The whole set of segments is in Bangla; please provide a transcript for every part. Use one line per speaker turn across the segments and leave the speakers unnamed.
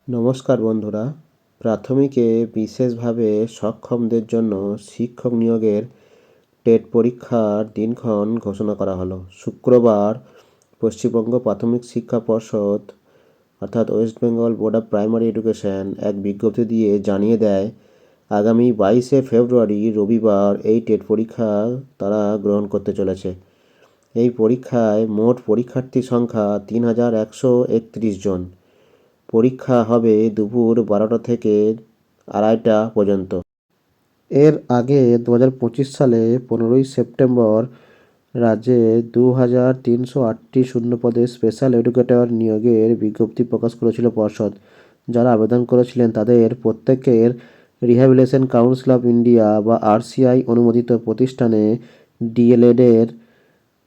নমস্কার বন্ধুরা, প্রাথমিকে বিশেষভাবে সক্ষমদের জন্য শিক্ষক নিয়োগের টেট পরীক্ষার দিনক্ষণ ঘোষণা করা হলো। শুক্রবার পশ্চিমবঙ্গ প্রাথমিক শিক্ষা পর্ষদ অর্থাৎ West Bengal board of primary education এক বিজ্ঞপ্তি দিয়ে জানিয়ে দেয় আগামী 22শে ফেব্রুয়ারি রবিবার এই টেট পরীক্ষা তারা গ্রহণ করতে চলেছে। এই পরীক্ষায় মোট পরীক্ষার্থী সংখ্যা 3131 জন। পরীক্ষা হবে দুপুর 12টা থেকে 2:30 পর্যন্ত। এর আগে 2025 সালে 15ই সেপ্টেম্বর রাজ্যে 2308টি শূন্যপদে স্পেশাল এডুকেটর নিয়োগের বিজ্ঞপ্তি প্রকাশ করেছিল পর্ষদ। যারা আবেদন করেছিলেন তাদের প্রত্যেকের রিহ্যাবিলিটেশন কাউন্সিল অফ ইন্ডিয়া বা আরসিআই অনুমোদিত প্রতিষ্ঠানে ডিএলএডের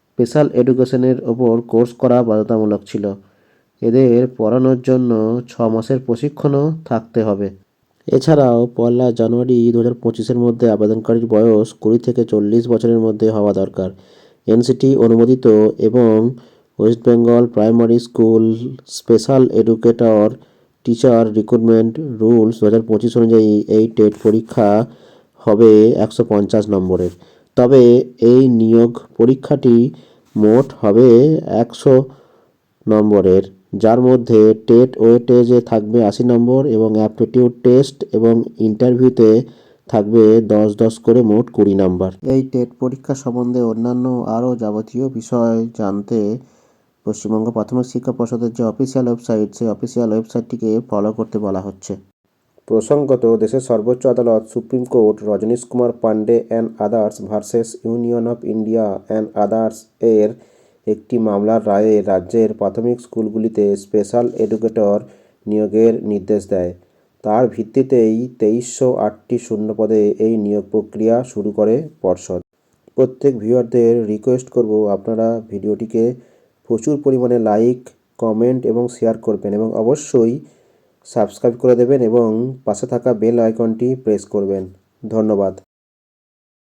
স্পেশাল এডুকেশনের ওপর কোর্স করা বাধ্যতামূলক ছিল। এদের পড়ানোর জন্য 6 মাসের প্রশিক্ষণও থাকতে হবে। এছাড়াও 1 জানুয়ারি 2025-এর মধ্যে আবেদনকারীর বয়স 20 থেকে 40 বছরের মধ্যে হওয়া দরকার। এনসিটি অনুমোদিত এবং West Bengal primary school special educator teacher recruitment rules 2025 অনুযায়ী এই টেট পরীক্ষা হবে 150 নম্বরের। তবে এই নিয়োগ পরীক্ষাটি মোট হবে 100 নম্বরের, যার মধ্যে টেট ওয়েটেজে থাকবে 80 নম্বর এবং অ্যাপটিটিউড টেস্ট এবং ইন্টারভিউতে থাকবে 10 করে মোট 20 নম্বর। এই টেট পরীক্ষা সম্বন্ধে অন্যান্য আরও যাবতীয় বিষয় জানতে পশ্চিমবঙ্গ প্রাথমিক শিক্ষা পর্ষদের যে অফিসিয়াল ওয়েবসাইট, সেই অফিসিয়াল ওয়েবসাইটটিকে ফলো করতে বলা হচ্ছে। প্রসঙ্গত, দেশের সর্বোচ্চ আদালত supreme court Rajneesh Kumar Pandey and others versus union of India and others এর একটি মামলার রায়ে রাজ্যের প্রাথমিক স্কুলগুলিতে স্পেশাল এডুকেটর নিয়োগের নির্দেশ দেয়। তার ভিত্তিতেই 2308টি শূন্যপদে এই নিয়োগ প্রক্রিয়া শুরু করে পর্ষদ। প্রত্যেক ভিউয়ারদের রিকোয়েস্ট করব, আপনারা ভিডিওটিকে প্রচুর পরিমাণে লাইক, কমেন্ট এবং শেয়ার করবেন এবং অবশ্যই সাবস্ক্রাইব করে দেবেন এবং পাশে থাকা বেল আইকনটি প্রেস করবেন। ধন্যবাদ।